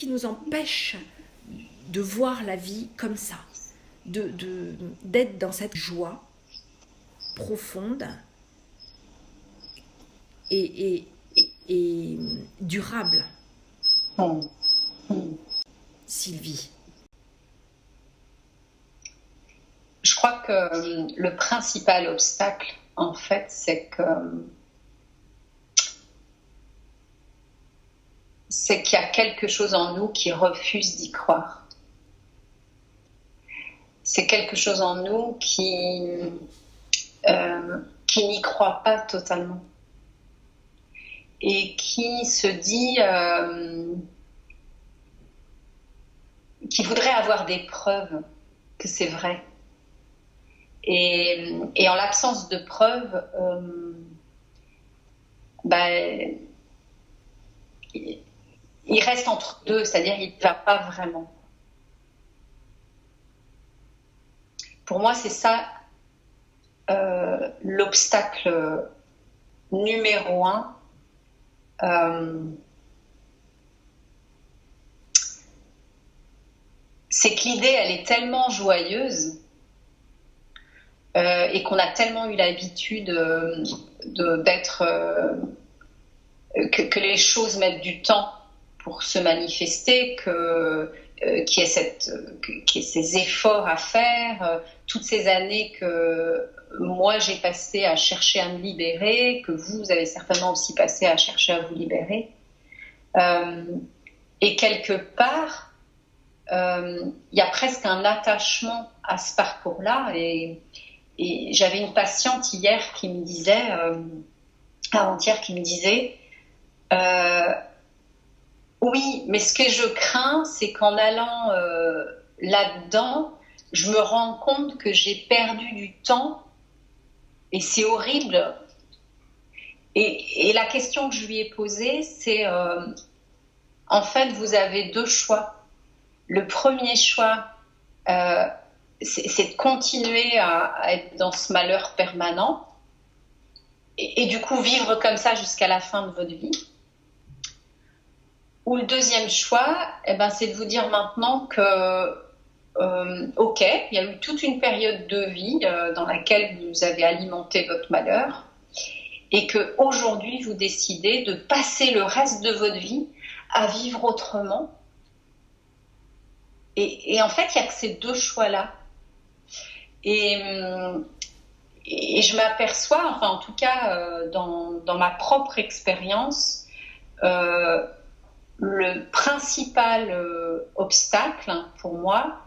qui nous empêche de voir la vie comme ça, d'être dans cette joie profonde et durable. Sylvie. Je crois que le principal obstacle, en fait, c'est qu'il y a quelque chose en nous qui refuse d'y croire. C'est quelque chose en nous qui n'y croit pas totalement et qui se dit qui voudrait avoir des preuves que c'est vrai. Et en l'absence de preuves, il reste entre deux, c'est-à-dire il ne va pas vraiment. Pour moi, c'est ça l'obstacle numéro 1. C'est que l'idée, elle est tellement joyeuse et qu'on a tellement eu l'habitude d'être... que les choses mettent du temps pour se manifester, qu'il y ait ces efforts à faire, toutes ces années que moi j'ai passé à chercher à me libérer, que vous avez certainement aussi passé à chercher à vous libérer. Et quelque part, il y a presque un attachement à ce parcours-là. Et j'avais une patiente hier qui me disait, avant-hier, qui me disait oui, mais ce que je crains, c'est qu'en allant là-dedans, je me rends compte que j'ai perdu du temps et c'est horrible. Et la question que je lui ai posée, c'est en fait, vous avez 2 choix. Le premier choix, c'est de continuer à être dans ce malheur permanent et du coup vivre comme ça jusqu'à la fin de votre vie. Ou le deuxième choix, c'est de vous dire maintenant que, ok, il y a eu toute une période de vie dans laquelle vous avez alimenté votre malheur et qu'aujourd'hui, vous décidez de passer le reste de votre vie à vivre autrement. Et en fait, il n'y a que ces 2 choix-là. Et je m'aperçois, enfin en tout cas dans ma propre expérience, le principal obstacle pour moi,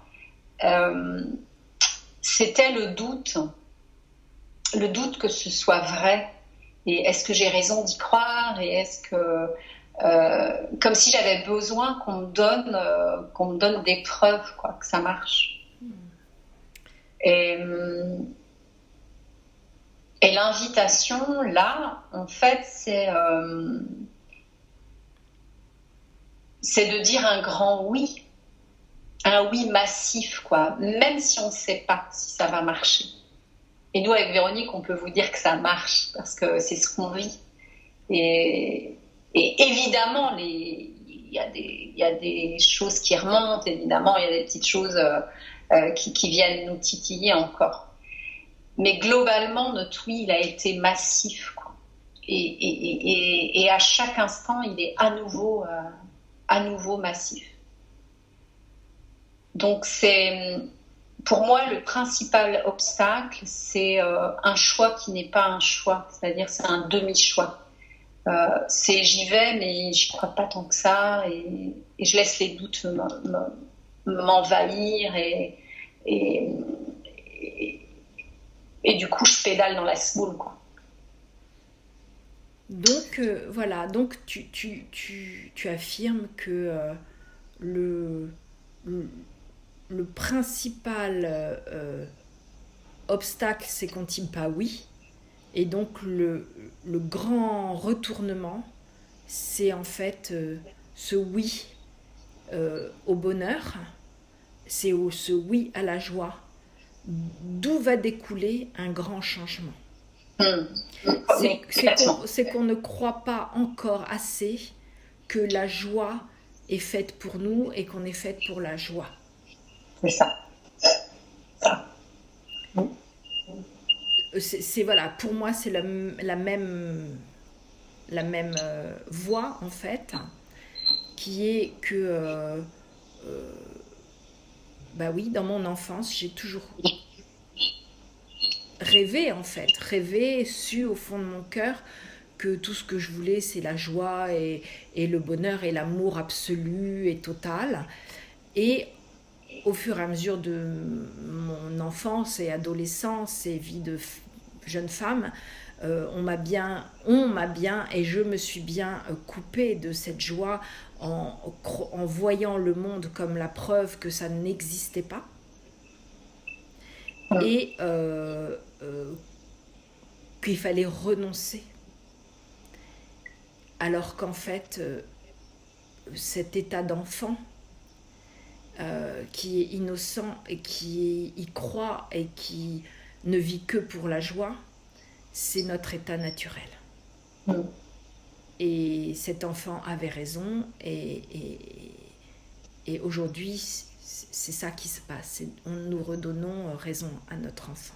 c'était le doute que ce soit vrai. Et est-ce que j'ai raison d'y croire? Et est-ce que, comme si j'avais besoin qu'on me donne des preuves, quoi, que ça marche. Et l'invitation, là, en fait, c'est de dire un grand oui, un oui massif, quoi, même si on ne sait pas si ça va marcher. Et nous, avec Véronique, on peut vous dire que ça marche, parce que c'est ce qu'on vit. Et évidemment, il y a des choses qui remontent, évidemment, il y a des petites choses qui viennent nous titiller encore. Mais globalement, notre oui, il a été massif, quoi. Et à chaque instant, il est à nouveau massif. Donc pour moi, le principal obstacle, c'est un choix qui n'est pas un choix, c'est-à-dire c'est un demi-choix. C'est j'y vais, mais je crois pas tant que ça, et je laisse les doutes m'envahir, et du coup, je pédale dans la semoule, quoi. Donc voilà, donc tu affirmes que le principal obstacle, c'est qu'on ne dit pas oui. Et donc le grand retournement, c'est en fait ce oui au bonheur, c'est ce oui à la joie, d'où va découler un grand changement. C'est qu'on ne croit pas encore assez que la joie est faite pour nous et qu'on est faite pour la joie. C'est ça. Voilà, pour moi, c'est la même voie, en fait, qui est que, bah oui, dans mon enfance, j'ai toujours rêvé, en fait, su au fond de mon cœur que tout ce que je voulais, c'est la joie et le bonheur et l'amour absolu et total. Et au fur et à mesure de mon enfance et adolescence et vie de jeune femme, on m'a bien et je me suis bien coupée de cette joie en voyant le monde comme la preuve que ça n'existait pas. Et qu'il fallait renoncer. Alors qu'en fait, cet état d'enfant qui est innocent et qui y croit et qui ne vit que pour la joie, c'est notre état naturel. Et cet enfant avait raison et aujourd'hui, c'est ça qui se passe. Nous redonnons raison à notre enfant.